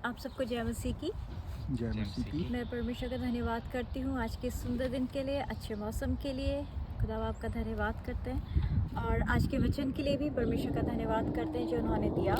आप सबको जय मसीह की। जय मसीह की। मैं परमेश्वर का धन्यवाद करती हूँ आज के सुंदर दिन के लिए, अच्छे मौसम के लिए। खुदा आपका धन्यवाद करते हैं और आज के वचन के लिए भी परमेश्वर का धन्यवाद करते हैं जो उन्होंने दिया।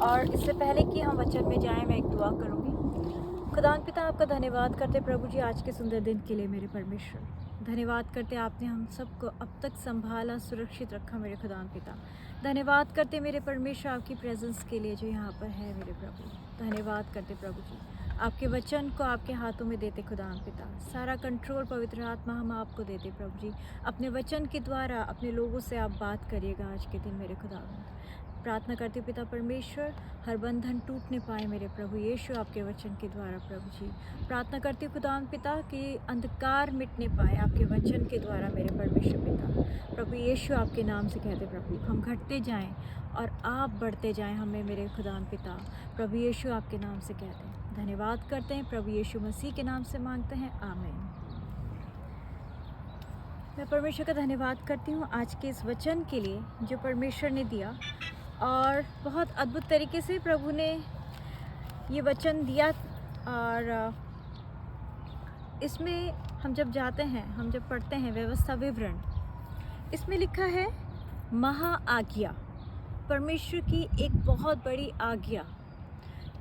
और इससे पहले कि हम वचन में जाएं, मैं एक दुआ करूँगी। खुदावंद पिता, आपका धन्यवाद करते प्रभु जी आज के सुंदर दिन के लिए। मेरे परमेश्वर धन्यवाद करते, आपने हम सबको अब तक संभाला, सुरक्षित रखा मेरे खुदावंद पिता। धन्यवाद करते मेरे परमेश्वर आपकी प्रेजेंस के लिए जो यहाँ पर है मेरे प्रभु। धन्यवाद करते प्रभु जी, आपके वचन को आपके हाथों में देते खुदावंद पिता। सारा कंट्रोल पवित्र आत्मा हम आपको देते प्रभु जी। अपने वचन के द्वारा अपने लोगों से आप बात करिएगा आज के दिन मेरे खुदावंद। प्रार्थना करते पिता परमेश्वर, हर बंधन टूटने पाए मेरे प्रभु यीशु आपके वचन के द्वारा प्रभु जी। प्रार्थना करती हूँ खुदावंद पिता कि अंधकार मिटने पाए आपके वचन के द्वारा मेरे परमेश्वर पिता। प्रभु यीशु आपके नाम से कहते प्रभु, हम घटते जाएं और आप बढ़ते जाएं हमें मेरे खुदावंद पिता। प्रभु यीशु आपके नाम से कहते हैं, धन्यवाद करते हैं प्रभु यीशु मसीह के नाम से मांगते हैं, आमीन। मैं परमेश्वर का धन्यवाद करती हूँ आज के इस वचन के लिए जो परमेश्वर ने दिया। और बहुत अद्भुत तरीके से प्रभु ने ये वचन दिया। और इसमें हम जब जाते हैं, हम जब पढ़ते हैं व्यवस्था विवरण, इसमें लिखा है महा आज्ञा, परमेश्वर की एक बहुत बड़ी आज्ञा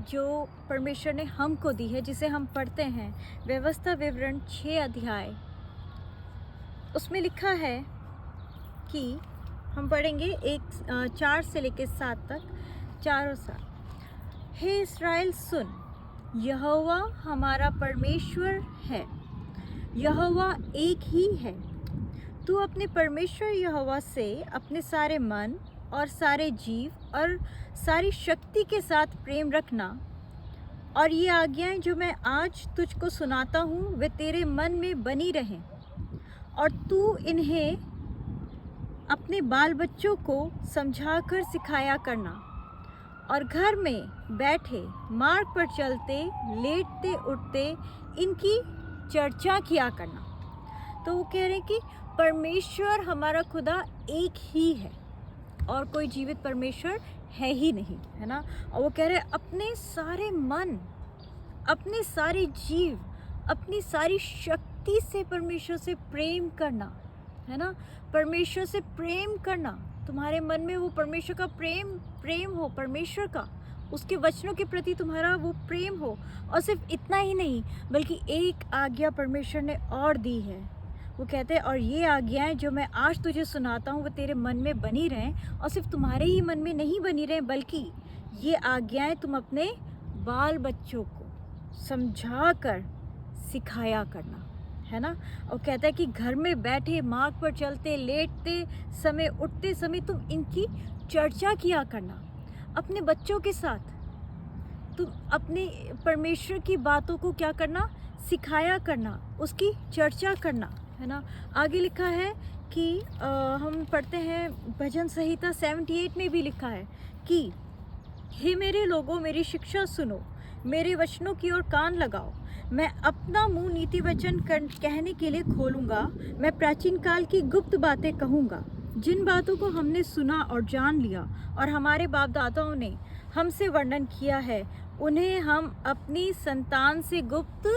जो परमेश्वर ने हमको दी है, जिसे हम पढ़ते हैं व्यवस्था विवरण 6 अध्याय। उसमें लिखा है कि हम पढ़ेंगे 4 से लेकर 7 तक, 4 और 7। हे इस्राएल सुन, यहोवा हमारा परमेश्वर है, यहोवा एक ही है। तू अपने परमेश्वर यहोवा से अपने सारे मन और सारे जीव और सारी शक्ति के साथ प्रेम रखना। और ये आज्ञाएं जो मैं आज तुझको सुनाता हूँ वे तेरे मन में बनी रहें, और तू इन्हें अपने बाल बच्चों को समझाकर सिखाया करना। और घर में बैठे, मार्ग पर चलते, लेटते उठते इनकी चर्चा किया करना। तो वो कह रहे हैं कि परमेश्वर हमारा खुदा एक ही है और कोई जीवित परमेश्वर है ही नहीं, है ना। और वो कह रहे हैं अपने सारे मन, अपने सारे जीव, अपनी सारी शक्ति से परमेश्वर से प्रेम करना, है ना। परमेश्वर से प्रेम करना, तुम्हारे मन में वो परमेश्वर का प्रेम हो, परमेश्वर का, उसके वचनों के प्रति तुम्हारा वो प्रेम हो। और सिर्फ इतना ही नहीं, बल्कि एक आज्ञा परमेश्वर ने और दी है। वो कहते हैं और ये आज्ञाएं जो मैं आज तुझे सुनाता हूँ वो तेरे मन में बनी रहें। और सिर्फ तुम्हारे ही मन में नहीं बनी रहें, बल्कि ये आज्ञाएं तुम अपने बाल बच्चों को समझा कर सिखाया करना, है ना। और कहता है कि घर में बैठे, मार्ग पर चलते, लेटते समय, उठते समय तुम इनकी चर्चा किया करना। अपने बच्चों के साथ तुम अपने परमेश्वर की बातों को क्या करना, सिखाया करना, उसकी चर्चा करना, है ना। आगे लिखा है कि हम पढ़ते हैं भजन संहिता 78 में भी लिखा है कि हे मेरे लोगों, मेरी शिक्षा सुनो, मेरे वचनों की ओर कान लगाओ। मैं अपना मुंह नीति वचन कहने के लिए खोलूंगा। मैं प्राचीन काल की गुप्त बातें कहूंगा, जिन बातों को हमने सुना और जान लिया और हमारे बाप दादाओं ने हमसे वर्णन किया है, उन्हें हम अपनी संतान से गुप्त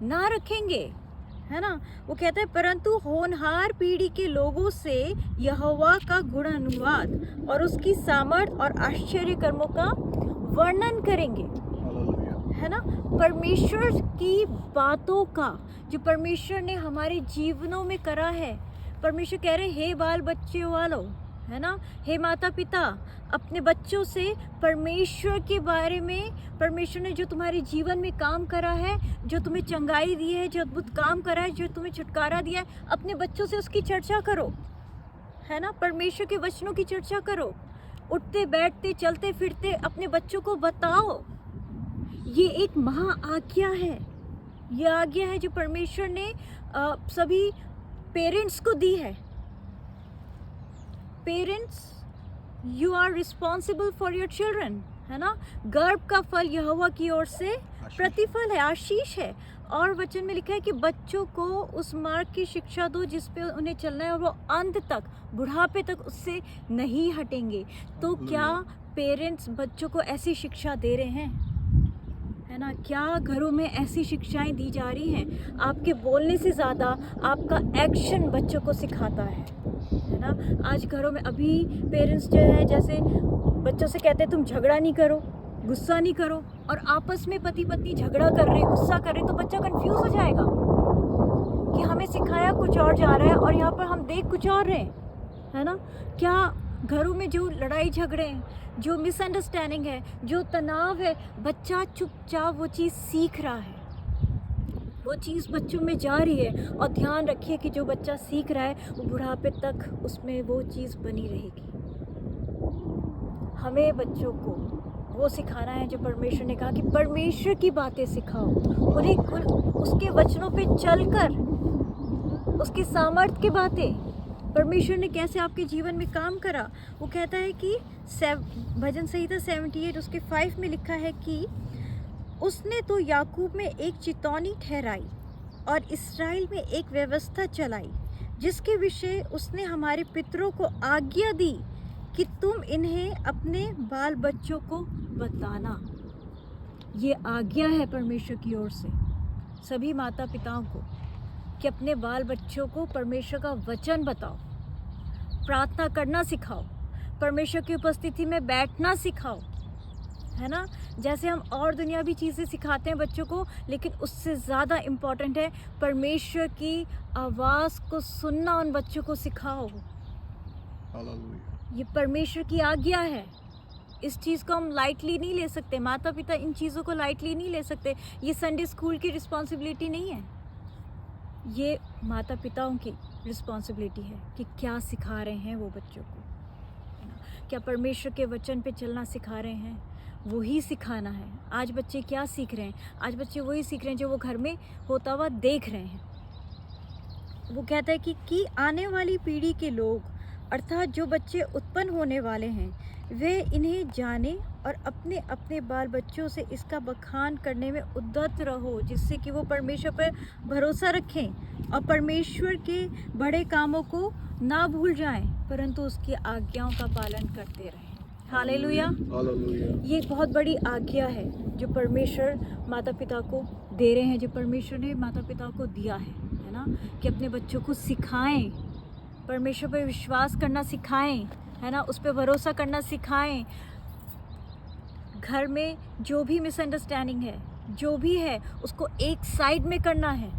ना रखेंगे, है ना। वो कहते हैं परंतु होनहार पीढ़ी के लोगों से यहोवा का गुण अनुवाद और उसकी सामर्थ और आश्चर्य कर्मों का वर्णन करेंगे, है ना। परमेश्वर की बातों का जो परमेश्वर ने हमारे जीवनों में करा है। परमेश्वर कह रहे हे बाल बच्चे वालों, है ना, हे माता पिता, अपने बच्चों से परमेश्वर के बारे में, परमेश्वर ने जो तुम्हारे जीवन में काम करा है, जो तुम्हें चंगाई दी है, जो अद्भुत काम करा है, जो तुम्हें छुटकारा दिया है, अपने बच्चों से उसकी चर्चा करो, है ना। परमेश्वर के वचनों की चर्चा करो, उठते बैठते चलते फिरते अपने बच्चों को बताओ। ये एक महा आज्ञा है, ये आज्ञा है जो परमेश्वर ने सभी पेरेंट्स को दी है। Parents, you are responsible for your children, है ना। गर्भ का फल यहोवा की ओर से प्रतिफल है, आशीष है। और वचन में लिखा है कि बच्चों को उस मार्ग की शिक्षा दो जिस पे उन्हें चलना है और वो अंत तक, बुढ़ापे तक उससे नहीं हटेंगे। तो क्या पेरेंट्स बच्चों को ऐसी शिक्षा दे रहे हैं, है ना। क्या घरों में ऐसी शिक्षाएं दी जा रही हैं, आपके बोलने से ज़्यादा आपका एक्शन बच्चों को सिखाता है ना। आज घरों में अभी पेरेंट्स जो है, जैसे बच्चों से कहते हैं तुम झगड़ा नहीं करो, गुस्सा नहीं करो, और आपस में पति पत्नी झगड़ा कर रहे, गुस्सा कर रहे, तो बच्चा कंफ्यूज हो जाएगा कि हमें सिखाया कुछ और जा रहा है और यहाँ पर हम देख कुछ और रहे हैं, है ना। क्या घरों में जो लड़ाई झगड़े हैं, जो मिसअंडरस्टैंडिंग है, जो तनाव है, बच्चा चुपचाप वो चीज़ सीख रहा है, वो चीज़ बच्चों में जा रही है। और ध्यान रखिए कि जो बच्चा सीख रहा है वो बुढ़ापे तक उसमें वो चीज़ बनी रहेगी। हमें बच्चों को वो सिखाना है जो परमेश्वर ने कहा कि परमेश्वर की बातें सिखाओ, उन्हें उसके वचनों पे चलकर उसके सामर्थ्य की बातें, परमेश्वर ने कैसे आपके जीवन में काम करा। वो कहता है कि भजन संहिता 78 उसके 5 में लिखा है कि उसने तो याकूब में एक चितौनी ठहराई और इस्राएल में एक व्यवस्था चलाई, जिसके विषय उसने हमारे पितरों को आज्ञा दी कि तुम इन्हें अपने बाल बच्चों को बताना। ये आज्ञा है परमेश्वर की ओर से सभी माता पिताओं को कि अपने बाल बच्चों को परमेश्वर का वचन बताओ, प्रार्थना करना सिखाओ, परमेश्वर की उपस्थिति में बैठना सिखाओ, है ना। जैसे हम और दुनियावी चीज़ें सिखाते हैं बच्चों को, लेकिन उससे ज़्यादा इम्पॉर्टेंट है परमेश्वर की आवाज़ को सुनना उन बच्चों को सिखाओ। ये परमेश्वर की आज्ञा है। इस चीज़ को हम लाइटली नहीं ले सकते, माता पिता इन चीज़ों को लाइटली नहीं ले सकते। ये संडे स्कूल की रिस्पॉन्सिबिलिटी नहीं है, ये माता पिताओं की रिस्पॉन्सिबिलिटी है कि क्या सिखा रहे हैं वो बच्चों को, है ना। क्या परमेश्वर के वचन पे चलना सिखा रहे हैं, वही सिखाना है। आज बच्चे क्या सीख रहे हैं? आज बच्चे वही सीख रहे हैं जो वो घर में होता हुआ देख रहे हैं। वो कहता है कि आने वाली पीढ़ी के लोग अर्थात जो बच्चे उत्पन्न होने वाले हैं वे इन्हें जाने और अपने अपने बाल बच्चों से इसका बखान करने में उद्यत रहो, जिससे कि वो परमेश्वर पर भरोसा रखें और परमेश्वर के बड़े कामों को ना भूल जाएं, परंतु उसकी आज्ञाओं का पालन करते रहें। हालेलुया। ये एक बहुत बड़ी आज्ञा है जो परमेश्वर माता पिता को दे रहे हैं, जो परमेश्वर ने माता पिता को दिया है ना, कि अपने बच्चों को सिखाएं, परमेश्वर पर विश्वास करना सिखाएं, है ना, उस पर भरोसा करना सिखाएं। घर में जो भी मिसअंडरस्टैंडिंग है, जो भी है, उसको एक साइड में करना है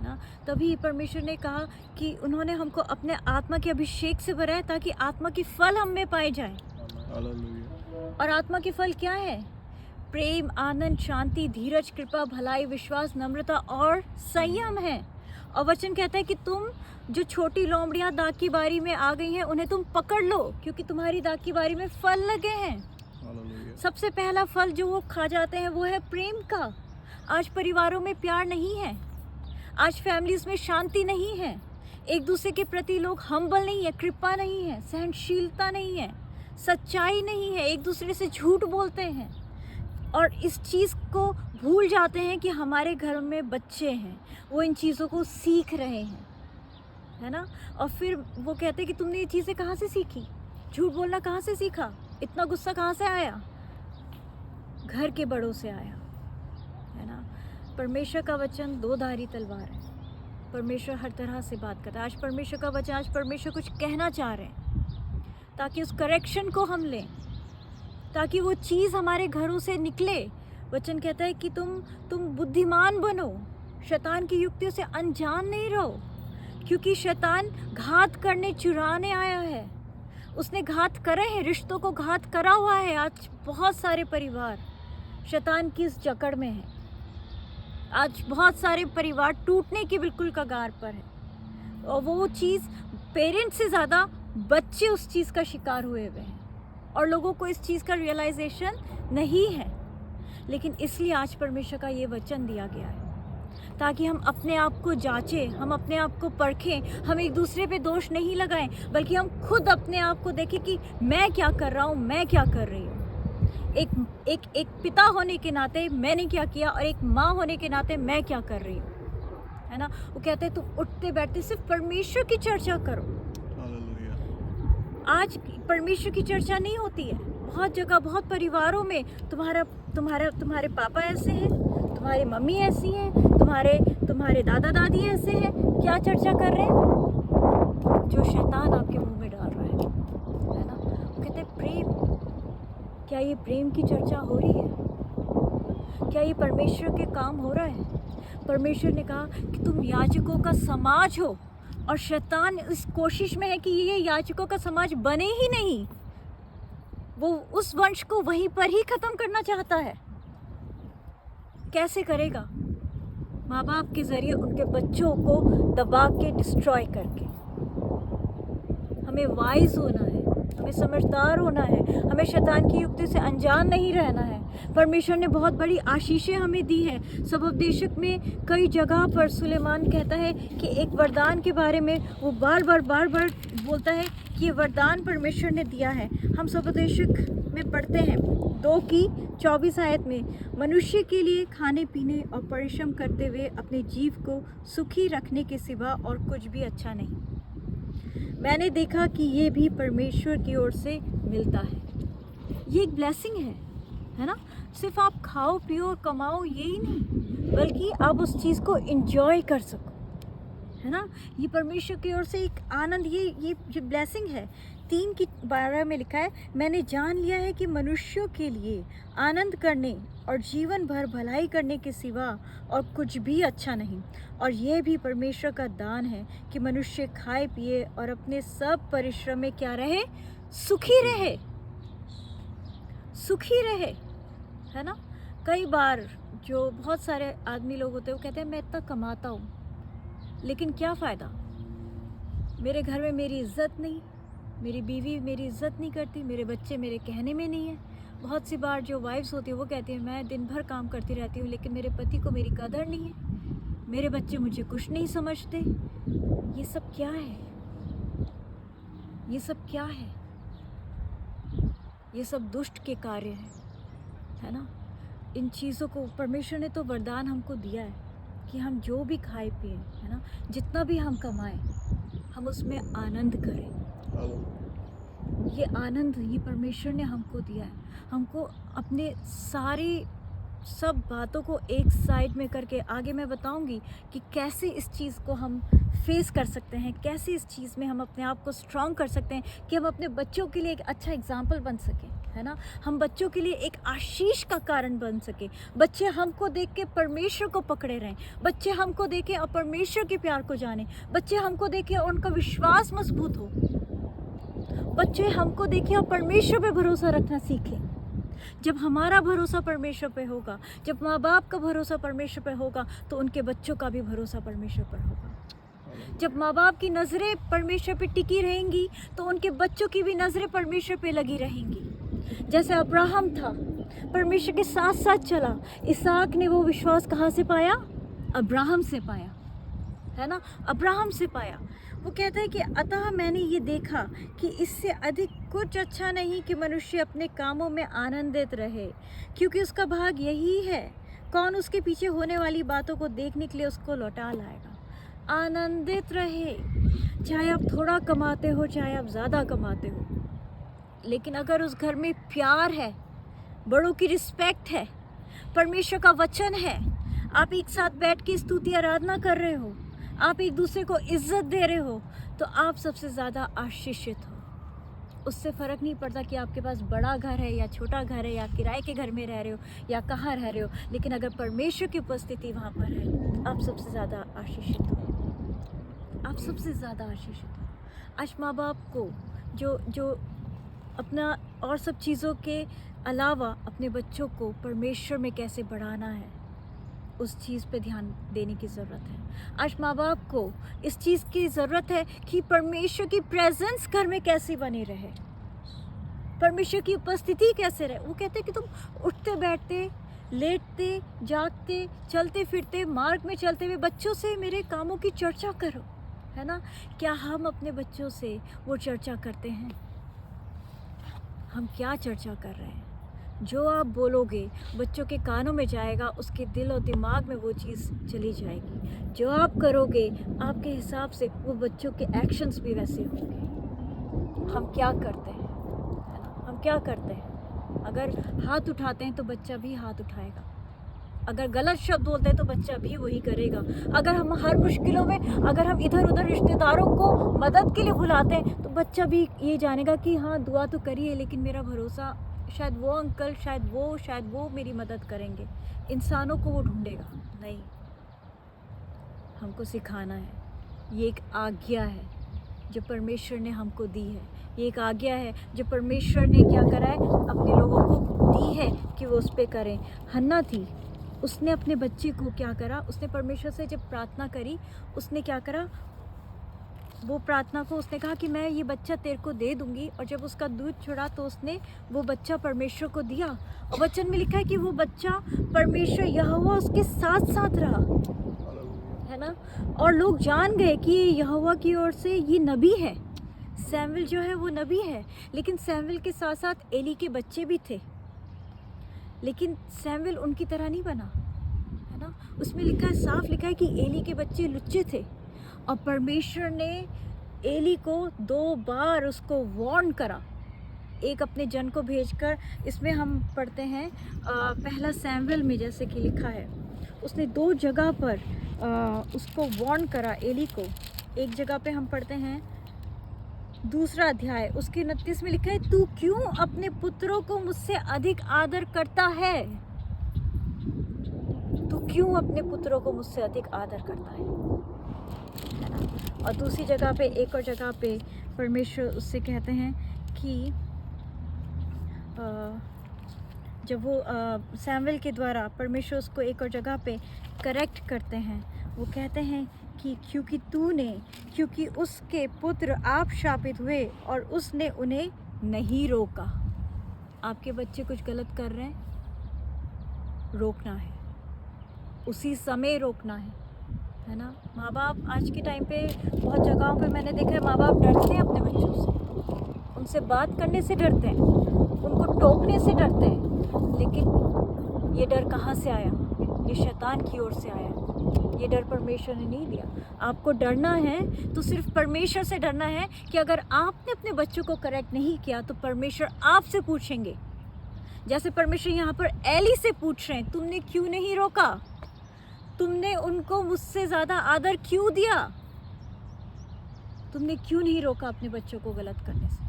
ना। तभी परमेश्वर ने कहा कि उन्होंने हमको अपने आत्मा के अभिषेक से भरा है ताकि आत्मा के फल हम में पाए जाएं। और आत्मा के फल क्या है? प्रेम, आनंद, शांति, धीरज, कृपा, भलाई, विश्वास, नम्रता और संयम है। और वचन कहता है कि तुम जो छोटी लोमड़ियां दाग की बारी में आ गई हैं उन्हें तुम पकड़ लो, क्योंकि तुम्हारी दाग की बारी में फल लगे हैं। सबसे पहला फल जो वो खा जाते हैं वो है प्रेम का। आज परिवारों में प्यार नहीं है, आज फैमिलीज में शांति नहीं है, एक दूसरे के प्रति लोग हम्बल नहीं है, कृपा नहीं है, सहनशीलता नहीं है, सच्चाई नहीं है, एक दूसरे से झूठ बोलते हैं और इस चीज़ को भूल जाते हैं कि हमारे घर में बच्चे हैं, वो इन चीज़ों को सीख रहे हैं, है ना। और फिर वो कहते हैं कि तुमने ये चीज़ें कहाँ से सीखी, झूठ बोलना कहाँ से सीखा, इतना गुस्सा कहाँ से आया? घर के बड़ों से आया, है ना। परमेश्वर का वचन दो धारी तलवार है, परमेश्वर हर तरह से बात करता है। आज परमेश्वर का वचन, आज परमेश्वर कुछ कहना चाह रहे हैं ताकि उस करेक्शन को हम लें, ताकि वो चीज़ हमारे घरों से निकले। वचन कहता है कि तुम बुद्धिमान बनो, शैतान की युक्तियों से अनजान नहीं रहो, क्योंकि शैतान घात करने, चुराने आया है। उसने घात करे हैं, रिश्तों को घात करा हुआ है। आज बहुत सारे परिवार शैतान की इस जकड़ में है, आज बहुत सारे परिवार टूटने की बिल्कुल कगार पर है। और वो चीज़ पेरेंट्स से ज़्यादा बच्चे उस चीज़ का शिकार हुए हुए हैं और लोगों को इस चीज़ का रियलाइजेशन नहीं है। लेकिन इसलिए आज परमेश्वर का ये वचन दिया गया है ताकि हम अपने आप को जांचें, हम अपने आप को परखें, हम एक दूसरे पे दोष नहीं लगाएं, बल्कि हम खुद अपने आप को देखें कि मैं क्या कर रहा हूँ, मैं क्या कर रही हूँ। एक पिता होने के नाते मैंने क्या किया और एक माँ होने के नाते मैं क्या कर रही हूँ, है ना। वो कहते हैं तुम उठते बैठते सिर्फ परमेश्वर की चर्चा करो। आज परमेश्वर की चर्चा नहीं होती है, बहुत जगह, बहुत परिवारों में तुम्हारे पापा ऐसे हैं, तुम्हारी मम्मी ऐसी हैं, तुम्हारे दादा दादी ऐसे हैं। क्या चर्चा कर रहे हैं? जो शैतान आपके मुंह में डाल रहा है ना। वो कहते हैं प्रेम। क्या ये प्रेम की चर्चा हो रही है? क्या ये परमेश्वर के काम हो रहा है? परमेश्वर ने कहा कि तुम याजकों का समाज हो, और शैतान इस कोशिश में है कि ये याजकों का समाज बने ही नहीं। वो उस वंश को वहीं पर ही खत्म करना चाहता है। कैसे करेगा? माँ बाप के जरिए उनके बच्चों को दबा के, डिस्ट्रॉय करके। हमें वाइज होना है, हमें समझदार होना है, हमें शैतान की युक्ति से अनजान नहीं रहना है। परमेश्वर ने बहुत बड़ी आशीषें हमें दी है। सबोपदेशक में कई जगह पर सुलेमान कहता है कि एक वरदान के बारे में वो बार बार बोलता है कि ये वरदान परमेश्वर ने दिया है। हम सबोपदेशक में पढ़ते हैं 2:24 में, मनुष्य के लिए खाने पीने और परिश्रम करते हुए अपने जीव को सुखी रखने के सिवा और कुछ भी अच्छा नहीं। मैंने देखा कि ये भी परमेश्वर की ओर से मिलता है। ये एक ब्लेसिंग है ना। सिर्फ आप खाओ पियो और कमाओ यही नहीं, बल्कि आप उस चीज़ को एंजॉय कर सको, है ना। ये परमेश्वर की ओर से एक आनंद, ये ब्लेसिंग है। 3:12 में लिखा है, मैंने जान लिया है कि मनुष्यों के लिए आनंद करने और जीवन भर भलाई करने के सिवा और कुछ भी अच्छा नहीं, और यह भी परमेश्वर का दान है कि मनुष्य खाए पिए और अपने सब परिश्रम में क्या रहे, सुखी रहे, है ना। कई बार जो बहुत सारे आदमी लोग होते हैं वो कहते हैं मैं इतना कमाता हूँ, लेकिन क्या फ़ायदा, मेरे घर में मेरी इज्जत नहीं, मेरी बीवी मेरी इज्जत नहीं करती, मेरे बच्चे मेरे कहने में नहीं है। बहुत सी बार जो वाइफ्स होती है वो कहती है मैं दिन भर काम करती रहती हूँ, लेकिन मेरे पति को मेरी कदर नहीं है, मेरे बच्चे मुझे कुछ नहीं समझते। ये सब क्या है? ये सब दुष्ट के कार्य है ना। इन चीज़ों को परमेश्वर ने तो वरदान हमको दिया है कि हम जो भी खाए पिए, है ना, जितना भी हम कमाएं, हम उसमें आनंद करें। ये आनंद ये परमेश्वर ने हमको दिया है। हमको अपने सब बातों को एक साइड में करके, आगे मैं बताऊंगी कि कैसे इस चीज़ को हम फेस कर सकते हैं, कैसे इस चीज़ में हम अपने आप को स्ट्रॉन्ग कर सकते हैं कि हम अपने बच्चों के लिए एक अच्छा एग्जाम्पल बन सकें, है ना। हम बच्चों के लिए एक आशीष का कारण बन सके। बच्चे हमको देख के परमेश्वर को पकड़े रहें, बच्चे हमको देखें और परमेश्वर के प्यार को जाने, बच्चे हमको देखें और उनका विश्वास मजबूत हो, बच्चे हमको देखें और परमेश्वर पे भरोसा रखना सीखें। जब हमारा भरोसा परमेश्वर पे होगा, जब माँ बाप का भरोसा परमेश्वर पे होगा, तो उनके बच्चों का भी भरोसा परमेश्वर पर होगा। जब माँ बाप की नज़रें परमेश्वर पे टिकी रहेंगी, तो उनके बच्चों की भी नज़रें परमेश्वर पे लगी रहेंगी। जैसे अब्राहम था, परमेश्वर के साथ साथ चला, इसहाक ने वो विश्वास कहाँ से पाया? अब्राहम से पाया, है ना, अब्राहम से पाया। वो कहता है कि अतः मैंने ये देखा कि इससे अधिक कुछ अच्छा नहीं कि मनुष्य अपने कामों में आनंदित रहे, क्योंकि उसका भाग यही है। कौन उसके पीछे होने वाली बातों को देखने के लिए उसको लौटा लाएगा। आनंदित रहे, चाहे आप थोड़ा कमाते हो, चाहे आप ज़्यादा कमाते हो, लेकिन अगर उस घर में प्यार है, बड़ों की रिस्पेक्ट है, परमेश्वर का वचन है, आप एक साथ बैठ के स्तुति आराधना कर रहे हो, आप एक दूसरे को इज्जत दे रहे हो, तो आप सबसे ज़्यादा आशीषित हो। उससे फ़र्क नहीं पड़ता कि आपके पास बड़ा घर है या छोटा घर है, या किराए के घर में रह रहे हो या कहाँ रह रहे हो, लेकिन अगर परमेश्वर की उपस्थिति वहाँ पर है, आप सबसे ज़्यादा आशीषित हो, आप सबसे ज़्यादा आशीषित हो। आज माँ बाप को जो अपना और सब चीज़ों के अलावा अपने बच्चों को परमेश्वर में कैसे बढ़ाना है, उस चीज़ पे ध्यान देने की ज़रूरत है। आज माँ बाप को इस चीज़ की ज़रूरत है कि परमेश्वर की प्रेजेंस घर में कैसी बनी रहे, परमेश्वर की उपस्थिति कैसे रहे। वो कहते हैं कि तुम उठते बैठते, लेटते जागते, चलते फिरते, मार्ग में चलते हुए बच्चों से मेरे कामों की चर्चा करो, है ना। क्या हम अपने बच्चों से वो चर्चा करते हैं? हम क्या चर्चा कर रहे हैं? जो आप बोलोगे बच्चों के कानों में जाएगा, उसके दिल और दिमाग में वो चीज़ चली जाएगी। जो आप करोगे, आपके हिसाब से वो बच्चों के एक्शंस भी वैसे होंगे। हम क्या करते हैं, है ना, हम क्या करते हैं? अगर हाथ उठाते हैं तो बच्चा भी हाथ उठाएगा, अगर गलत शब्द बोलते हैं तो बच्चा भी वही करेगा, अगर हम हर मुश्किलों में अगर हम इधर उधर रिश्तेदारों को मदद के लिए बुलाते हैं तो बच्चा भी ये जानेगा कि हाँ दुआ तो करिए, लेकिन मेरा भरोसा शायद वो अंकल, शायद वो मेरी मदद करेंगे। इंसानों को वो ढूंढेगा नहीं। हमको सिखाना है, ये एक आज्ञा है जो परमेश्वर ने हमको दी है, ये एक आज्ञा है जो परमेश्वर ने क्या करा है, अपने लोगों को दी है कि वो उस पर करें। हन्ना थी, उसने अपने बच्चे को क्या करा, उसने परमेश्वर से जब प्रार्थना करी, उसने क्या करा, वो प्रार्थना को उसने कहा कि मैं ये बच्चा तेरे को दे दूंगी, और जब उसका दूध छोड़ा तो उसने वो बच्चा परमेश्वर को दिया, और वचन में लिखा है कि वो बच्चा परमेश्वर यहोवा उसके साथ साथ रहा, है ना। और लोग जान गए कि ये यहोवा की ओर से ये नबी है, सैमुएल जो है वो नबी है। लेकिन सैमुएल के साथ साथ एली के बच्चे भी थे, लेकिन सैमुएल उनकी तरह नहीं बना, है ना। उसमें लिखा है, साफ लिखा है कि एली के बच्चे लुच्चे थे, और परमेश्वर ने एली को 2 बार उसको वार्न करा, एक अपने जन को भेजकर। इसमें हम पढ़ते हैं पहला सैमुएल में जैसे कि लिखा है, उसने 2 जगह पर उसको वार्न करा एली को। एक जगह पे हम पढ़ते हैं 2 अध्याय उसके 29 में लिखा है, तू क्यों अपने पुत्रों को मुझसे अधिक आदर करता है, तू क्यों अपने पुत्रों को मुझसे अधिक आदर करता है ना। और दूसरी जगह पे, एक और जगह पे परमेश्वर उससे कहते हैं कि जब वो सैमुएल के द्वारा परमेश्वर उसको एक और जगह पे करेक्ट करते हैं, वो कहते हैं कि क्योंकि उसके पुत्र आप शापित हुए और उसने उन्हें नहीं रोका। आपके बच्चे कुछ गलत कर रहे हैं, रोकना है, उसी समय रोकना है ना। माँ बाप आज के टाइम पे बहुत जगहों पे मैंने देखा है, माँ बाप डरते हैं अपने बच्चों से, उनसे बात करने से डरते हैं, उनको टोकने से डरते हैं। लेकिन ये डर कहाँ से आया? ये शैतान की ओर से आया, ये डर परमेश्वर ने नहीं दिया। आपको डरना है तो सिर्फ परमेश्वर से डरना है कि अगर आपने अपने बच्चों को करेक्ट नहीं किया तो परमेश्वर आपसे पूछेंगे, जैसे परमेश्वर यहाँ पर एली से पूछ रहे हैं, तुमने क्यों नहीं रोका, तुमने उनको मुझसे ज़्यादा आदर क्यों दिया, तुमने क्यों नहीं रोका अपने बच्चों को गलत करने से।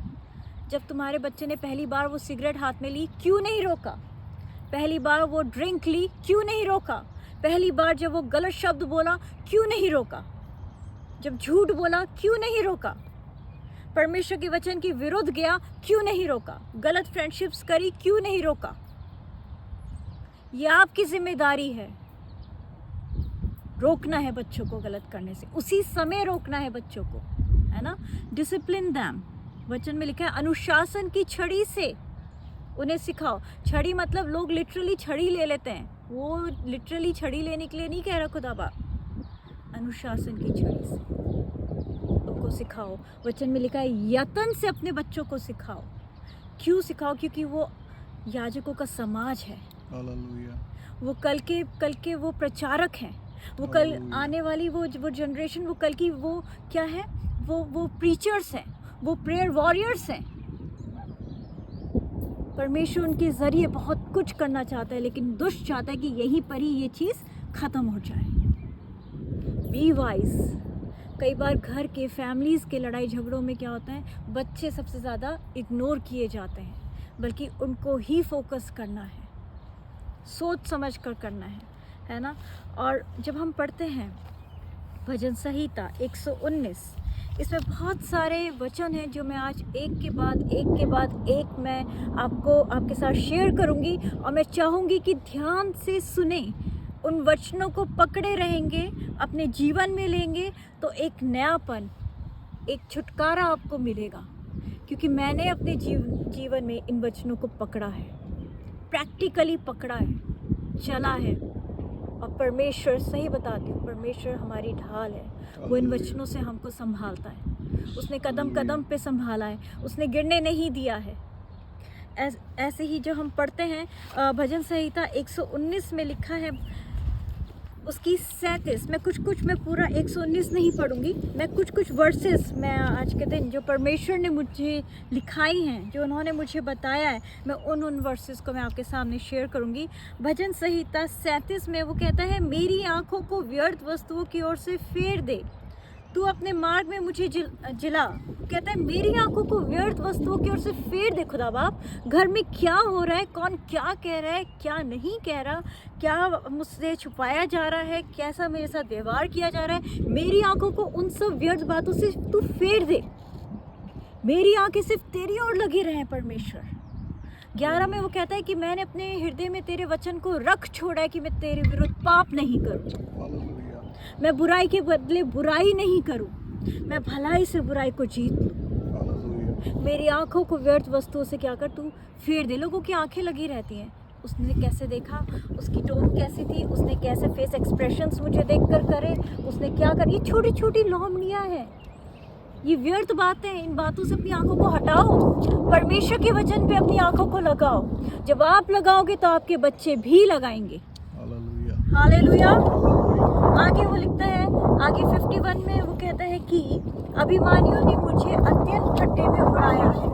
जब तुम्हारे बच्चे ने पहली बार वो सिगरेट हाथ में ली, क्यों नहीं रोका, पहली बार वो ड्रिंक ली, क्यों नहीं रोका, पहली बार जब वो गलत शब्द बोला, क्यों नहीं रोका, जब झूठ बोला, क्यों नहीं रोका, परमेश्वर के वचन के विरुद्ध गया, क्यों नहीं रोका, गलत फ्रेंडशिप्स करी, क्यों नहीं रोका। ये आपकी जिम्मेदारी है, रोकना है बच्चों को गलत करने से, उसी समय रोकना है बच्चों को, है ना। डिसिप्लिन दैम, वचन में लिखा है, अनुशासन की छड़ी से उन्हें सिखाओ। छड़ी मतलब लोग लिटरली छड़ी ले लेते हैं, वो लिटरली छड़ी लेने के लिए नहीं कह रहा खुदा बाप, अनुशासन की छड़ी से उनको सिखाओ। वचन में लिखा है, यत्न से अपने बच्चों को सिखाओ। क्यों सिखाओ? क्योंकि वो याजकों का समाज है, वो कल के वो प्रचारक हैं, वो कल आने वाली वो जनरेशन, वो कल की वो क्या है, वो प्रीचर्स हैं, वो प्रेयर वॉरियर्स हैं। परमेश्वर उनके ज़रिए बहुत कुछ करना चाहता है, लेकिन दुष्ट चाहता है कि यहीं पर ही ये चीज़ ख़त्म हो जाए। Be wise. कई बार घर के फैमिलीज़ के लड़ाई झगड़ों में क्या होता है, बच्चे सबसे ज़्यादा इग्नोर किए जाते हैं, बल्कि उनको ही फोकस करना है, सोच समझ कर करना है ना। और जब हम पढ़ते हैं भजन संहिता 119, इसमें बहुत सारे वचन हैं जो मैं आज एक के बाद एक मैं आपके साथ शेयर करूंगी, और मैं चाहूँगी कि ध्यान से सुने, उन वचनों को पकड़े रहेंगे, अपने जीवन में लेंगे तो एक नयापन, एक छुटकारा आपको मिलेगा। क्योंकि मैंने अपने जीवन में इन वचनों को पकड़ा है, प्रैक्टिकली पकड़ा है, चला है। और परमेश्वर, सही बताती हूँ, परमेश्वर हमारी ढाल है, वो इन वचनों से हमको संभालता है, उसने कदम कदम पे संभाला है, उसने गिरने नहीं दिया है। ऐसे ही जो हम पढ़ते हैं भजन संहिता 119 में लिखा है, उसकी 37, मैं पूरा 119 नहीं पढ़ूंगी, मैं कुछ वर्सेस मैं आज के दिन जो परमेश्वर ने मुझे लिखाई हैं, जो उन्होंने मुझे बताया है, मैं उन वर्सेस को मैं आपके सामने शेयर करूंगी। भजन संहिता 37 में वो कहता है, मेरी आंखों को व्यर्थ वस्तुओं की ओर से फेर दे, तू अपने मार्ग में मुझे जिला। कहता है मेरी आंखों को व्यर्थ वस्तुओं की ओर से फेर दे। खुदा बाप, घर में क्या हो रहा है, कौन क्या कह रहा है, क्या नहीं कह रहा, क्या मुझसे छुपाया जा रहा है, कैसा मेरे साथ व्यवहार किया जा रहा है, मेरी आंखों को उन सब व्यर्थ बातों से तू फेर दे। मेरी आंखें सिर्फ तेरी ओर लगी रहे परमेश्वर। 11 में वो कहता है कि मैंने अपने हृदय में तेरे वचन को रख छोड़ा है कि मैं तेरे विरुद्ध पाप नहीं करूं, मैं बुराई के बदले बुराई नहीं करूं, मैं भलाई से बुराई को जीत लूं। मेरी आंखों को व्यर्थ वस्तुओं से क्या कर तू फेर दे। लोगों की आंखें लगी रहती हैं, उसने कैसे देखा, उसकी टोन कैसी थी, उसने कैसे फेस एक्सप्रेशंस मुझे देखकर करे, उसने क्या कर, ये छोटी छोटी लोमड़ियां हैं, ये व्यर्थ बातें। इन बातों से अपनी आंखों को हटाओ, परमेश्वर के वचन पे अपनी आंखों को लगाओ। जब आप लगाओगे तो आपके बच्चे भी लगाएंगे। हालेलुया। आगे वो लिखता है, आगे 51 में वो कहता है कि अभिमानियों ने मुझे अत्यंत खड्डे में उड़ाया है,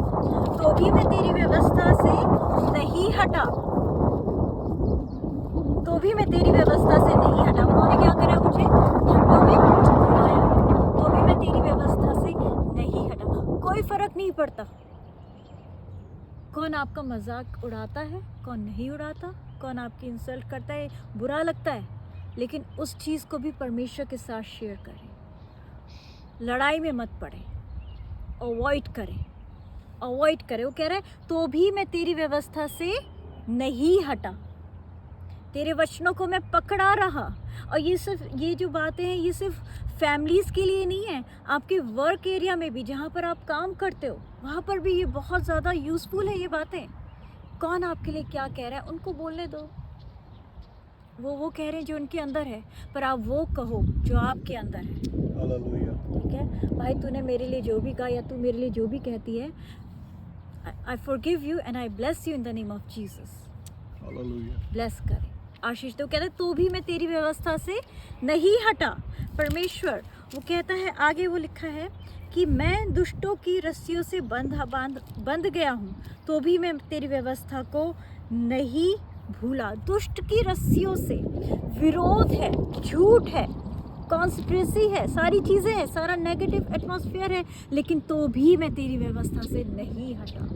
तो भी मैं तेरी व्यवस्था से नहीं हटा, तो भी मैं तेरी व्यवस्था से नहीं हटा। उन्होंने क्या करा, मुझे खड्डों में उड़ाया, तो भी मैं तेरी व्यवस्था से नहीं हटा। कोई फर्क नहीं पड़ता कौन आपका मजाक उड़ाता है, कौन नहीं उड़ाता, कौन आपकी इंसल्ट करता है, बुरा लगता है, लेकिन उस चीज़ को भी परमेश्वर के साथ शेयर करें। लड़ाई में मत पड़े, अवॉइड करें। वो कह रहा है तो भी मैं तेरी व्यवस्था से नहीं हटा, तेरे वचनों को मैं पकड़ा रहा। और ये जो बातें हैं, ये सिर्फ फैमिलीज़ के लिए नहीं है, आपके वर्क एरिया में भी, जहाँ पर आप काम करते हो, वहाँ पर भी ये बहुत ज़्यादा यूज़फुल है ये बातें। कौन आपके लिए क्या कह रहा है उनको बोलने दो, वो कह रहे हैं जो उनके अंदर है, पर आप वो कहो जो आपके अंदर है। ठीक है भाई, तूने मेरे लिए जो भी कहा या तू मेरे लिए जो भी कहती है, I forgive you and I bless you in the name of Jesus. Bless करे, आशीष दो। कहता है तो भी मैं तेरी व्यवस्था से नहीं हटा। परमेश्वर वो कहता है, आगे वो लिखा है कि मैं दुष्टों की रस्सियों से बंध गया हूँ, तो भी मैं तेरी व्यवस्था को नहीं भूला। दुष्ट की रस्सियों से विरोध है, झूठ है, कॉन्स्पिरेसी है, सारी चीज़ें हैं, सारा नेगेटिव एटमॉस्फेयर है, लेकिन तो भी मैं तेरी व्यवस्था से नहीं हटा।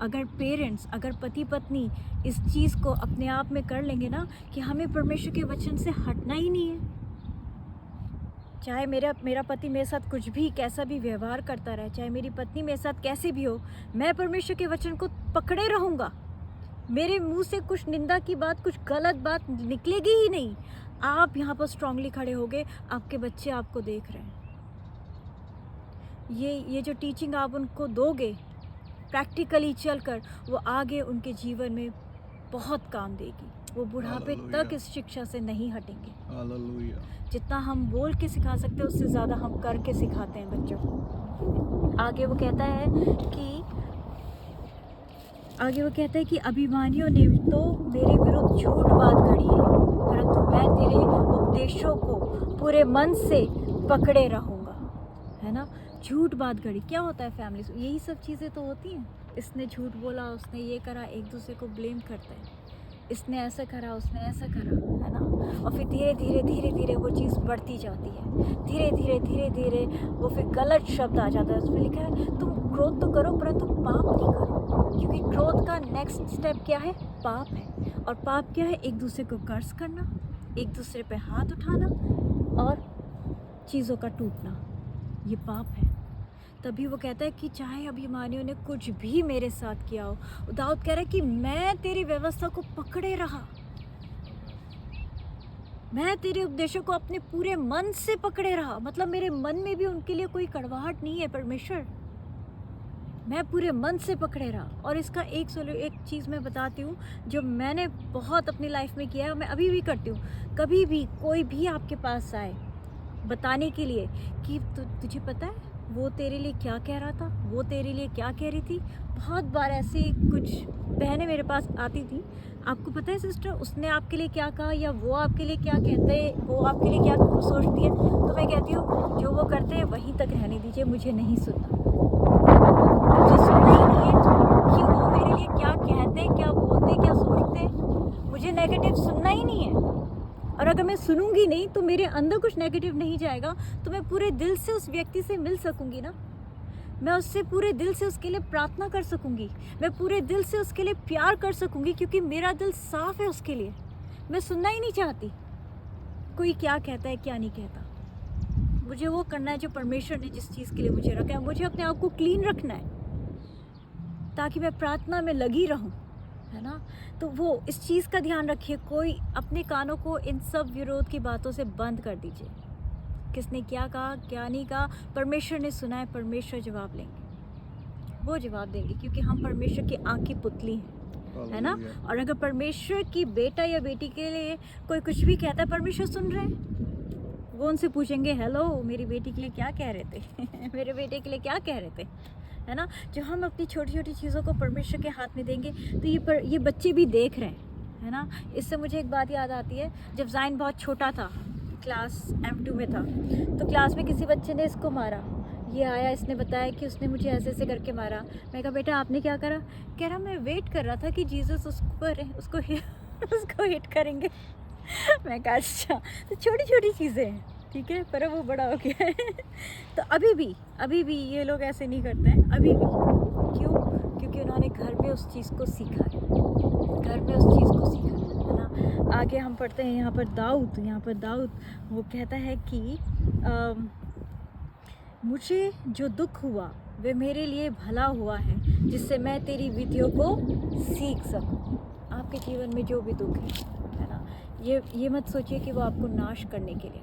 अगर पेरेंट्स, अगर पति पत्नी इस चीज़ को अपने आप में कर लेंगे ना कि हमें परमेश्वर के वचन से हटना ही नहीं है, चाहे मेरा पति मेरे साथ कुछ भी कैसा भी व्यवहार करता रहे, चाहे मेरी पत्नी मेरे साथ कैसी भी हो, मैं परमेश्वर के वचन को पकड़े रहूँगा। मेरे मुंह से कुछ निंदा की बात, कुछ गलत बात निकलेगी ही नहीं। आप यहाँ पर स्ट्रांगली खड़े होगे, आपके बच्चे आपको देख रहे हैं। ये जो टीचिंग आप उनको दोगे प्रैक्टिकली चलकर, वो आगे उनके जीवन में बहुत काम देगी। वो बुढ़ापे तक इस शिक्षा से नहीं हटेंगे। जितना हम बोल के सिखा सकते हैं, उससे ज़्यादा हम करके सिखाते हैं बच्चों को। आगे वो कहता है कि अभिमानियों ने तो मेरे विरुद्ध झूठ बात गढ़ी है, परंतु मैं तेरे उपदेशों को पूरे मन से पकड़े रहूँगा। है ना, झूठ बात गढ़ी क्या होता है फैमिली से, यही सब चीज़ें तो होती हैं। इसने झूठ बोला, उसने ये करा, एक दूसरे को ब्लेम करते हैं, इसने ऐसा करा, उसने ऐसा करा, है ना। और फिर धीरे धीरे वो चीज़ बढ़ती जाती है। धीरे धीरे वो फिर गलत शब्द आ जाता है। उसमें लिखा है तुम क्रोध तो करो परंतु पाप नहीं करो, क्योंकि क्रोध का नेक्स्ट स्टेप क्या है, पाप है। और पाप क्या है, एक दूसरे को कर्ज करना, एक दूसरे पे हाथ उठाना और चीज़ों का टूटना, ये पाप है। तभी वो कहता है कि चाहे अभिमानियों ने कुछ भी मेरे साथ किया हो, दाऊद कह रहा है कि मैं तेरी व्यवस्था को पकड़े रहा, मैं तेरे उपदेशों को अपने पूरे मन से पकड़े रहा। मतलब मेरे मन में भी उनके लिए कोई कड़वाहट नहीं है परमेश्वर, मैं पूरे मन से पकड़े रहा। और इसका एक चीज़ मैं बताती हूँ जो मैंने बहुत अपनी लाइफ में किया है, मैं अभी भी करती हूँ। कभी भी कोई भी आपके पास आए बताने के लिए कि तुझे पता है वो तेरे लिए क्या कह रहा था, वो तेरे लिए क्या कह रही थी। बहुत बार ऐसी कुछ बहनें मेरे पास आती थी, आपको पता है सिस्टर, उसने आपके लिए क्या कहा या वो आपके लिए क्या कहते हैं, वो आपके लिए क्या सोचती है? तो मैं कहती हूँ जो वो करते हैं वहीं तक रहने दीजिए, मुझे नहीं सुनना। मुझे सुनना ही नहीं है कि वो मेरे लिए क्या कहते हैं, क्या बोलते हैं, क्या सोचते हैं। मुझे नेगेटिव सुनना ही नहीं है। और अगर मैं सुनूंगी नहीं तो मेरे अंदर कुछ नेगेटिव नहीं जाएगा, तो मैं पूरे दिल से उस व्यक्ति से मिल सकूंगी ना। मैं उससे पूरे दिल से उसके लिए प्रार्थना कर सकूंगी, मैं पूरे दिल से उसके लिए प्यार कर सकूंगी, क्योंकि मेरा दिल साफ है उसके लिए। मैं सुनना ही नहीं चाहती कोई क्या कहता है क्या नहीं कहता। मुझे वो करना है जो परमेश्वर ने जिस चीज़ के लिए मुझे रखा है। मुझे अपने आप को क्लीन रखना है ताकि मैं प्रार्थना में लगी रहूं, है ना। तो वो इस चीज़ का ध्यान रखिए, कोई अपने कानों को इन सब विरोध की बातों से बंद कर दीजिए। किसने क्या कहा क्या नहीं कहा, परमेश्वर ने सुना है, परमेश्वर जवाब लेंगे, वो जवाब देंगे, क्योंकि हम परमेश्वर की आँख की पुतली हैं, है ना। और अगर परमेश्वर की बेटा या बेटी के लिए कोई कुछ भी कहता है, परमेश्वर सुन रहे हैं। वो उनसे पूछेंगे, हेलो मेरी बेटी के लिए क्या कह रहे थे मेरे बेटे के लिए क्या कह रहे थे, है ना। जो हम अपनी छोटी छोटी चीज़ों को परमेश्वर के हाथ में देंगे तो ये बच्चे भी देख रहे हैं, है ना। इससे मुझे एक बात याद आती है, जब ज़ाइन बहुत छोटा था, क्लास M2 में था, तो क्लास में किसी बच्चे ने इसको मारा। ये आया, इसने बताया कि उसने मुझे ऐसे ऐसे करके मारा। मैं कहा बेटा आपने क्या करा? कह रहा मैं वेट कर रहा था कि जीसस उसको हिट करेंगे मैं कहा अच्छा। तो छोटी छोटी चीज़ें हैं, ठीक है, पर वो बड़ा हो गया है तो अभी भी ये लोग ऐसे नहीं करते हैं, अभी भी। क्यों? क्योंकि उन्होंने घर में उस चीज़ को सीखा है, है ना। आगे हम पढ़ते हैं यहाँ पर दाऊद वो कहता है कि मुझे जो दुख हुआ वे मेरे लिए भला हुआ है, जिससे मैं तेरी विधियों को सीख सकूं। आपके जीवन में जो भी दुख है ना, ये मत सोचिए कि वो आपको नाश करने के लिए,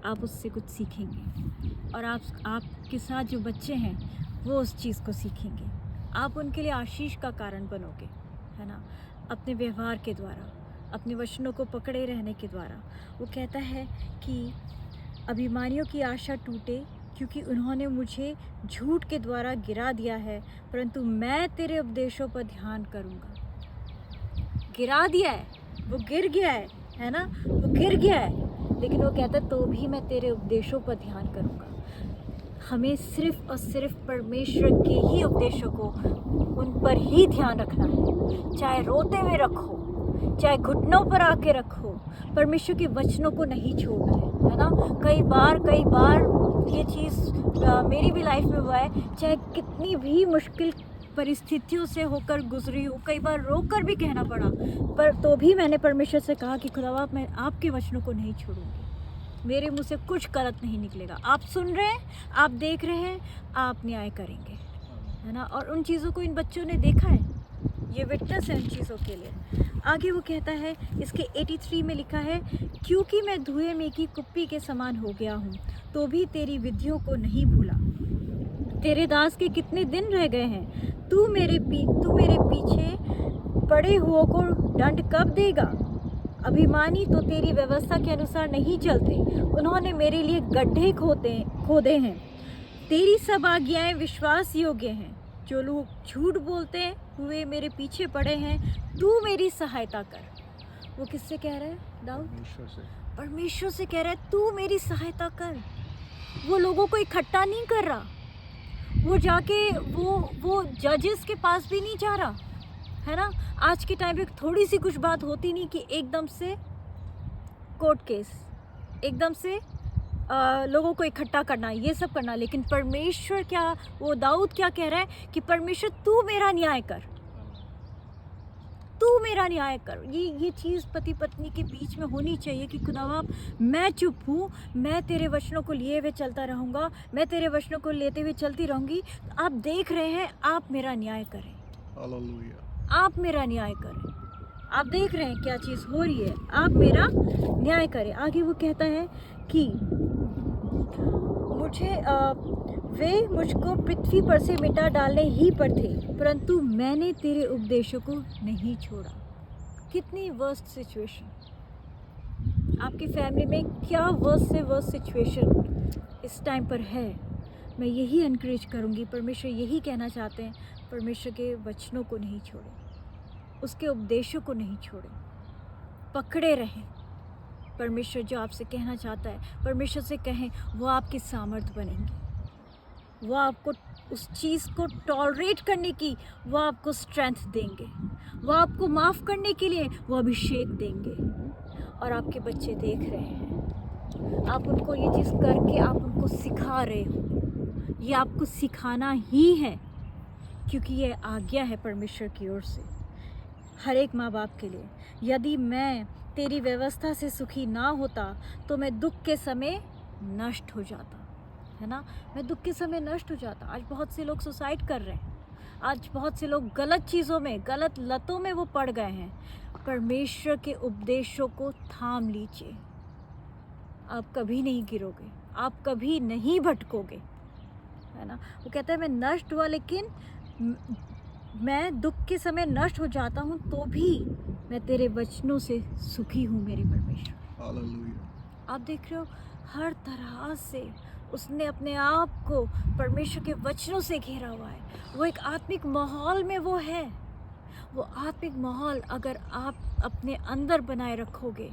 आप उससे कुछ सीखेंगे। और आपके साथ जो बच्चे हैं वो उस चीज़ को सीखेंगे, आप उनके लिए आशीष का कारण बनोगे, है ना, अपने व्यवहार के द्वारा, अपने वचनों को पकड़े रहने के द्वारा। वो कहता है कि अभिमानियों की आशा टूटे, क्योंकि उन्होंने मुझे झूठ के द्वारा गिरा दिया है, परंतु मैं तेरे उपदेशों पर ध्यान करूँगा। गिरा दिया है, वो गिर गया है ना, वो गिर गया है, लेकिन वो कहता है तो भी मैं तेरे उपदेशों पर ध्यान करूँगा। हमें सिर्फ और सिर्फ परमेश्वर के ही उपदेशों को, उन पर ही ध्यान रखना है, चाहे रोते हुए रखो, चाहे घुटनों पर आके रखो, परमेश्वर के वचनों को नहीं छोड़ना है ना। कई बार ये चीज़ मेरी भी लाइफ में हुआ है, चाहे कितनी भी मुश्किल परिस्थितियों से होकर गुजरी हूँ, कई बार रो कर भी कहना पड़ा, पर तो भी मैंने परमेश्वर से कहा कि खुदावा मैं आपके वचनों को नहीं छोड़ूंगी, मेरे मुंह से कुछ गलत नहीं निकलेगा। आप सुन रहे हैं, आप देख रहे हैं, आप न्याय करेंगे, है ना। और उन चीज़ों को इन बच्चों ने देखा है, ये विटनेस है उन चीज़ों के लिए। आगे वो कहता है, इसके 83 में लिखा है, क्योंकि मैं धुएं में की कुप्पी के समान हो गया हूँ, तो भी तेरी विधियों को नहीं भूला। तेरे दास के कितने दिन रह गए हैं, तू मेरे पीछे पड़े हुओं को दंड कब देगा। अभिमानी तो तेरी व्यवस्था के अनुसार नहीं चलते, उन्होंने मेरे लिए गड्ढे खोदे हैं। तेरी सब आज्ञाएं विश्वास योग्य हैं, जो लोग झूठ बोलते हुए मेरे पीछे पड़े हैं, तू मेरी सहायता कर। वो किससे कह रहा है? दाऊद परमेश्वर से कह रहा है, तू मेरी सहायता कर। वो लोगों को इकट्ठा नहीं कर रहा, वो जाके वो जजेस के पास भी नहीं जा रहा, है ना। आज के टाइम पे थोड़ी सी कुछ बात होती नहीं कि एकदम से कोर्ट केस, एकदम से लोगों को इकट्ठा करना, ये सब करना। लेकिन परमेश्वर क्या, वो दाऊद क्या कह रहा है कि परमेश्वर तू मेरा न्याय कर, तू मेरा न्याय कर। ये चीज़ पति पत्नी के बीच में होनी चाहिए कि खुदावा मैं चुप हूँ, मैं तेरे वचनों को लिए हुए चलता रहूँगा, मैं तेरे वचनों को लेते हुए चलती रहूँगी। आप देख रहे हैं, आप मेरा न्याय करें, हालेलुया। आप मेरा न्याय करें, आप देख रहे हैं क्या चीज़ हो रही है, आप मेरा न्याय करें। आगे वो कहता है कि वे मुझको पृथ्वी पर से मिटा डालने ही पर थे, परंतु मैंने तेरे उपदेशों को नहीं छोड़ा। कितनी वर्स्ट सिचुएशन आपकी फैमिली में, क्या वर्स्ट से वर्स्ट सिचुएशन इस टाइम पर है। मैं यही एनकरेज करूँगी, परमेश्वर यही कहना चाहते हैं, परमेश्वर के वचनों को नहीं छोड़ें, उसके उपदेशों को नहीं छोड़ें, पकड़े रहें। परमेश्वर जो आपसे कहना चाहता है, परमेश्वर से कहें, वो आपकी सामर्थ बनेंगे, वो आपको उस चीज़ को टॉलरेट करने की वो आपको स्ट्रेंथ देंगे, वो आपको माफ़ करने के लिए वो अभिषेक देंगे। और आपके बच्चे देख रहे हैं, आप उनको ये चीज़ करके आप उनको सिखा रहे हो, ये आपको सिखाना ही है, क्योंकि ये आज्ञा है परमेश्वर की ओर से हर एक माँ बाप के लिए। यदि मैं तेरी व्यवस्था से सुखी ना होता तो मैं दुख के समय नष्ट हो जाता, है ना, मैं दुख के समय नष्ट हो जाता। आज बहुत से लोग सुसाइड कर रहे हैं, आज बहुत से लोग गलत चीज़ों में, गलत लतों में वो पड़ गए हैं। परमेश्वर के उपदेशों को थाम लीजिए, आप कभी नहीं गिरोगे, आप कभी नहीं भटकोगे, है ना। वो कहता है मैं नष्ट हुआ, लेकिन मैं दुख के समय नष्ट हो जाता हूँ तो भी मैं तेरे वचनों से सुखी हूँ मेरे परमेश्वर। हालेलुया। आप देख रहे हो, हर तरह से उसने अपने आप को परमेश्वर के वचनों से घेरा हुआ है। वो एक आत्मिक माहौल में वो है। वो आत्मिक माहौल अगर आप अपने अंदर बनाए रखोगे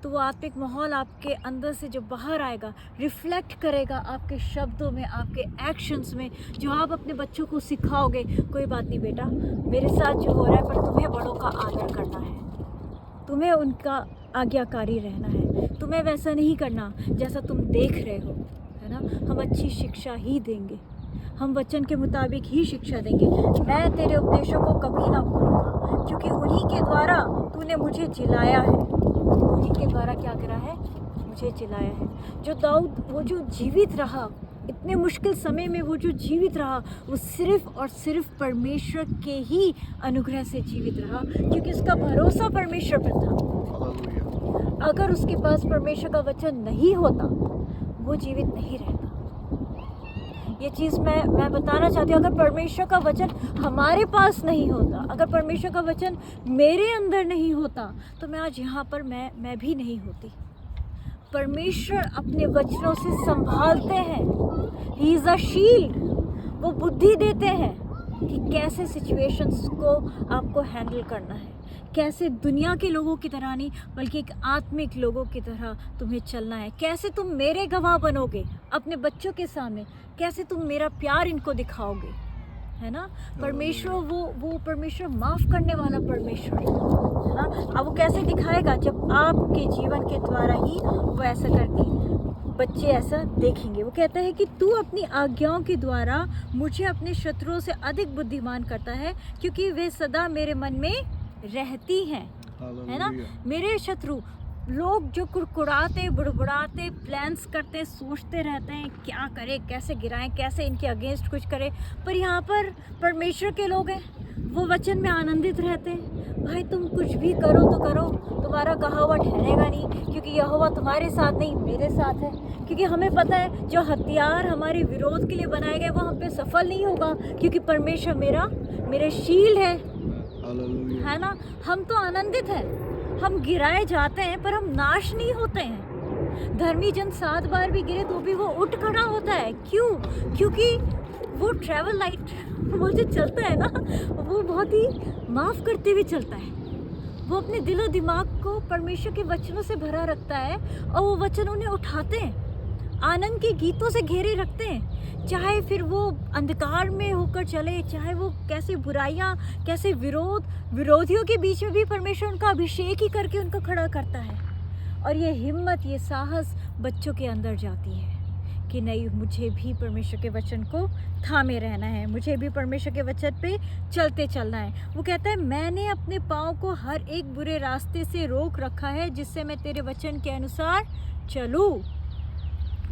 तो वो आत्मिक माहौल आपके अंदर से जो बाहर आएगा रिफ्लेक्ट करेगा आपके शब्दों में, आपके एक्शंस में, जो आप अपने बच्चों को सिखाओगे। कोई बात नहीं बेटा, मेरे साथ जो हो रहा है, पर तुम्हें बड़ों का आदर करना है, तुम्हें उनका आज्ञाकारी रहना है, तुम्हें वैसा नहीं करना जैसा तुम देख रहे हो, है ना। हम अच्छी शिक्षा ही देंगे, हम वचन के मुताबिक ही शिक्षा देंगे। मैं तेरे उपदेशों को कभी ना भूलूंगा, क्योंकि उन्हीं के द्वारा तूने मुझे जिलाया है। उन्हीं के द्वारा क्या करा है? मुझे जिलाया है। जो दाऊद, वो जो जीवित रहा इतने मुश्किल समय में, वो जो जीवित रहा, वो सिर्फ और सिर्फ परमेश्वर के ही अनुग्रह से जीवित रहा, क्योंकि उसका भरोसा परमेश्वर पर था। हालेलुया। अगर उसके पास परमेश्वर का वचन नहीं होता, वो जीवित नहीं रहता। ये चीज़ मैं बताना चाहती हूँ। अगर परमेश्वर का वचन हमारे पास नहीं होता, अगर परमेश्वर का वचन मेरे अंदर नहीं होता, तो मैं आज यहाँ पर मैं भी नहीं होती। परमेश्वर अपने वचनों से संभालते हैं। He is a shield. वो बुद्धि देते हैं कि कैसे सिचुएशंस को आपको हैंडल करना है, कैसे दुनिया के लोगों की तरह नहीं बल्कि एक आत्मिक लोगों की तरह तुम्हें चलना है। कैसे तुम मेरे गवाह बनोगे अपने बच्चों के सामने, कैसे तुम मेरा प्यार इनको दिखाओगे, है ना। परमेश्वर वो परमेश्वर माफ़ करने वाला परमेश्वर है ना। अब वो कैसे दिखाएगा? जब आपके जीवन के द्वारा ही वो ऐसा करके बच्चे ऐसा देखेंगे। वो कहता है कि तू अपनी आज्ञाओं के द्वारा मुझे अपने शत्रुओं से अधिक बुद्धिमान करता है, क्योंकि वे सदा मेरे मन में रहती हैं, है ना। मेरे शत्रु लोग जो कुड़कुड़ाते, बुड़बुड़ाते, प्लान्स करते, सोचते रहते हैं क्या करें, कैसे गिराएं, कैसे इनके अगेंस्ट कुछ करें, पर यहाँ पर परमेश्वर के लोग हैं, वो वचन में आनंदित रहते हैं। भाई तुम कुछ भी करो तो करो, तुम्हारा कहा हुआ ठहरेगा नहीं, क्योंकि यहोवा तुम्हारे साथ नहीं मेरे साथ है। क्योंकि हमें पता है जो हथियार हमारे विरोध के लिए बनाए गए वो हम पे सफल नहीं होगा, क्योंकि परमेश्वर मेरे शील्ड है ना। हम तो आनंदित हैं, हम गिराए जाते हैं पर हम नाश नहीं होते हैं। धर्मी जन 7 बार भी गिरे तो भी वो उठ खड़ा होता है। क्यों? क्योंकि वो ट्रैवल लाइट, वो जो चलता है ना, वो बहुत ही माफ़ करते हुए चलता है। वो अपने दिलो दिमाग को परमेश्वर के वचनों से भरा रखता है और वो वचन उन्हें उठाते हैं, आनंद के गीतों से घेरे रखते हैं। चाहे फिर वो अंधकार में होकर चले, चाहे वो कैसे बुराइयां, कैसे विरोधियों के बीच में भी परमेश्वर उनका अभिषेक ही करके उनको खड़ा करता है। और ये हिम्मत, ये साहस बच्चों के अंदर जाती है कि नहीं, मुझे भी परमेश्वर के वचन को थामे रहना है, मुझे भी परमेश्वर के वचन पे चलते चलना है। वो कहता है मैंने अपने पाँव को हर एक बुरे रास्ते से रोक रखा है, जिससे मैं तेरे वचन के अनुसार चलूँ,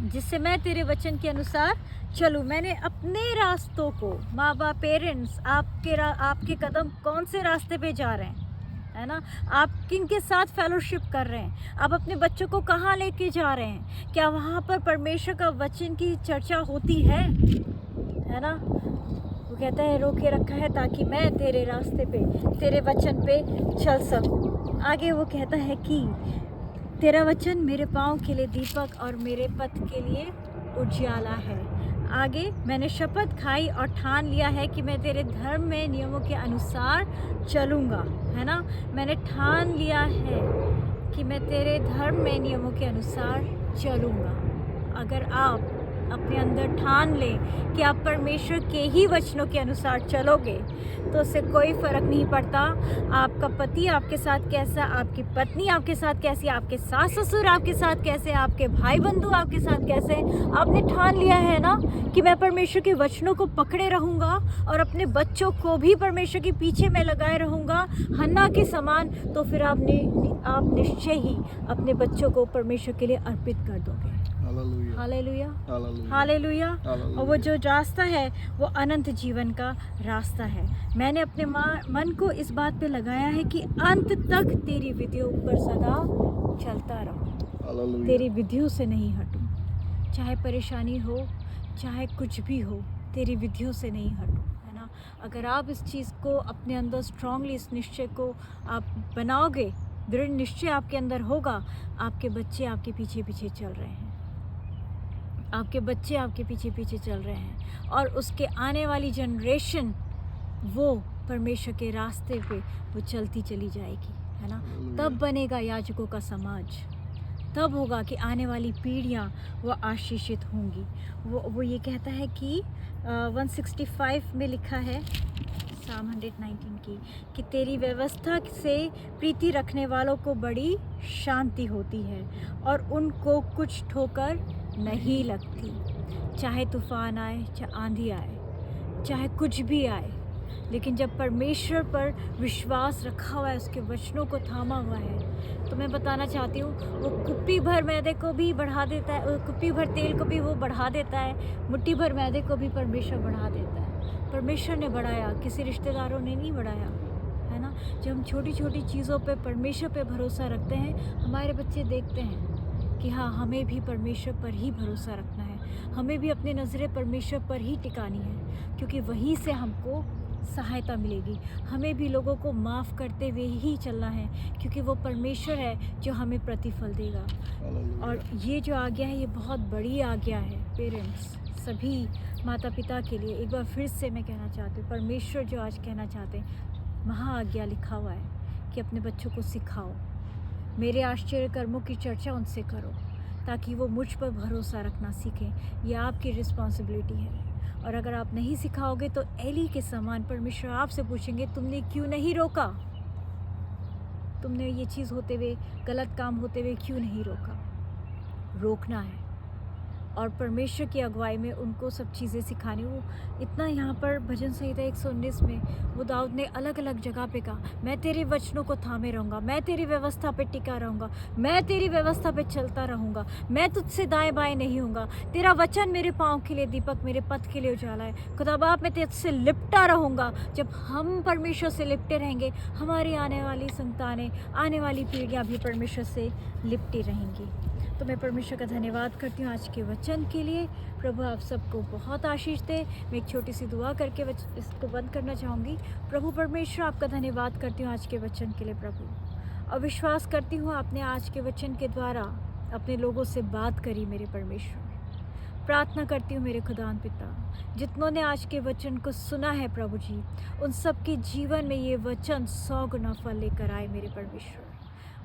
जिससे मैं तेरे वचन के अनुसार चलूँ। मैंने अपने रास्तों को, माँ बाप, पेरेंट्स, आपके कदम कौन से रास्ते पे जा रहे हैं, है ना। आप किनके साथ फेलोशिप कर रहे हैं, आप अपने बच्चों को कहाँ लेके जा रहे हैं, क्या वहाँ पर परमेश्वर का वचन की चर्चा होती है ना। वो कहता है रोके रखा है ताकि मैं तेरे रास्ते पे, तेरे वचन पे चल सकूँ। आगे वो कहता है कि तेरा वचन मेरे पाँव के लिए दीपक और मेरे पथ के लिए उजियाला है। आगे, मैंने शपथ खाई और ठान लिया है कि मैं तेरे धर्म में नियमों के अनुसार चलूँगा, है ना। मैंने ठान लिया है कि मैं तेरे धर्म में नियमों के अनुसार चलूँगा। अगर आप अपने अंदर ठान लें कि आप परमेश्वर के ही वचनों के अनुसार चलोगे, तो उससे कोई फ़र्क नहीं पड़ता आपका पति आपके साथ कैसा, आपकी पत्नी आपके साथ कैसी, आपके सास ससुर आपके साथ कैसे, आपके भाई बंधु आपके साथ कैसे। आपने ठान लिया है ना कि मैं परमेश्वर के वचनों को पकड़े रहूँगा और अपने बच्चों को भी परमेश्वर के पीछे मैं लगाए रहूँगा, हन्ना के समान। तो फिर आप निश्चय ही अपने बच्चों को परमेश्वर के लिए अर्पित कर दोगे। Hallelujah, hallelujah, hallelujah, hallelujah. Hallelujah. और वो जो रास्ता है वो अनंत जीवन का रास्ता है। मैंने अपने मन को इस बात पे लगाया है कि अंत तक तेरी विधियों पर सदा चलता रहूं, हालेलुया। तेरी विधियों से नहीं हटूं। चाहे परेशानी हो, चाहे कुछ भी हो, तेरी विधियों से नहीं हटूं, है ना। अगर आप इस चीज़ को अपने अंदर स्ट्रांगली, इस निश्चय को आप बनाओगे, दृढ़ निश्चय आपके अंदर होगा, आपके बच्चे आपके पीछे पीछे चल रहे हैं, आपके बच्चे आपके पीछे पीछे चल रहे हैं, और उसके आने वाली जनरेशन वो परमेश्वर के रास्ते पे वो चलती चली जाएगी, है ना। तब बनेगा याजकों का समाज, तब होगा कि आने वाली पीढ़ियाँ वो आशीषित होंगी। वो ये कहता है कि 165 में लिखा है, साम 119 की, कि तेरी व्यवस्था से प्रीति रखने वालों को बड़ी शांति होती है और उनको कुछ ठोकर नहीं लगती। चाहे तूफान आए, चाहे आंधी आए, चाहे कुछ भी आए, लेकिन जब परमेश्वर पर विश्वास रखा हुआ है, उसके वचनों को थामा हुआ है, तो मैं बताना चाहती हूँ, वो कुप्पी भर मैदे को भी बढ़ा देता है, कुप्पी भर तेल को भी वो बढ़ा देता है, मुट्ठी भर मैदे को भी परमेश्वर बढ़ा देता है। परमेश्वर ने बढ़ाया, किसी रिश्तेदारों ने नहीं बढ़ाया, है ना। जब हम छोटी छोटी चीज़ों पे परमेश्वर पे भरोसा रखते हैं, हमारे बच्चे देखते हैं कि हाँ, हमें भी परमेश्वर पर ही भरोसा रखना है, हमें भी अपनी नज़रें परमेश्वर पर ही टिकानी है, क्योंकि वहीं से हमको सहायता मिलेगी। हमें भी लोगों को माफ़ करते हुए ही चलना है, क्योंकि वो परमेश्वर है जो हमें प्रतिफल देगा। और ये जो आज्ञा है, ये बहुत बड़ी आज्ञा है पेरेंट्स, सभी माता पिता के लिए। एक बार फिर से मैं कहना चाहती हूँ, परमेश्वर जो आज कहना चाहते हैं, महा आज्ञा लिखा हुआ है कि अपने बच्चों को सिखाओ, मेरे आश्चर्य कर्मों की चर्चा उनसे करो, ताकि वो मुझ पर भरोसा रखना सीखें। ये आपकी रिस्पॉन्सिबिलिटी है। और अगर आप नहीं सिखाओगे तो एली के समान परमेश्वर आपसे पूछेंगे, तुमने क्यों नहीं रोका, तुमने ये चीज़ होते हुए, गलत काम होते हुए क्यों नहीं रोका। रोकना है, और परमेश्वर की अगुवाई में उनको सब चीज़ें सिखानी। वो इतना यहाँ पर भजन संहिता 119 में वो दाऊद ने अलग अलग जगह पे कहा, मैं तेरे वचनों को थामे रहूँगा, मैं तेरी व्यवस्था पे टिका रहूँगा, मैं तेरी व्यवस्था पे चलता रहूँगा, मैं तुझसे दाएं बाएं नहीं होऊंगा, तेरा वचन मेरे पाँव के लिए दीपक, मेरे पथ के लिए उजाला है। खुदा बाप, मैं तुझसे लिपटा रहूँगा। जब हम परमेश्वर से लिपटे रहेंगे, हमारी आने वाली संतानें, आने वाली पीढ़ियाँ भी परमेश्वर से लिपटी रहेंगी। तो मैं परमेश्वर का धन्यवाद करती हूँ आज के वचन के लिए। प्रभु आप सबको बहुत आशीष दे। मैं एक छोटी सी दुआ करके इसको बंद करना चाहूँगी। प्रभु परमेश्वर, आपका धन्यवाद करती हूँ आज के वचन के लिए प्रभु, और विश्वास करती हूँ आपने आज के वचन के द्वारा अपने लोगों से बात करी मेरे परमेश्वर। प्रार्थना करती हूँ मेरे खुदान पिता, जितनों ने आज के वचन को सुना है प्रभु जी, उन सब के जीवन में ये वचन 100 गुना फल लेकर आए मेरे परमेश्वर।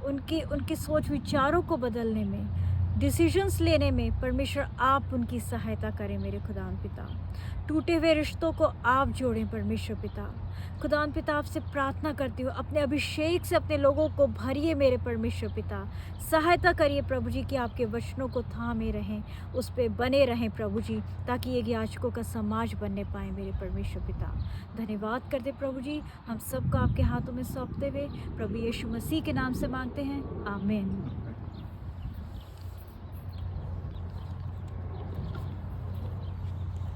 उनके सोच विचारों को बदलने में, डिसीजंस लेने में परमेश्वर आप उनकी सहायता करें मेरे खुदान पिता। टूटे हुए रिश्तों को आप जोड़ें परमेश्वर पिता। खुदान पिता, आपसे प्रार्थना करती हूँ, अपने अभिषेक से अपने लोगों को भरिए मेरे परमेश्वर पिता। सहायता करिए प्रभु जी कि आपके वचनों को थामे रहें, उस पर बने रहें प्रभु जी, ताकि ये याजकों का समाज बनने पाए मेरे परमेश्वर पिता। धन्यवाद करते प्रभु जी, हम सबको आपके हाथों में सौंपते हुए प्रभु यीशु मसीह के नाम से मांगते हैं, आमीन।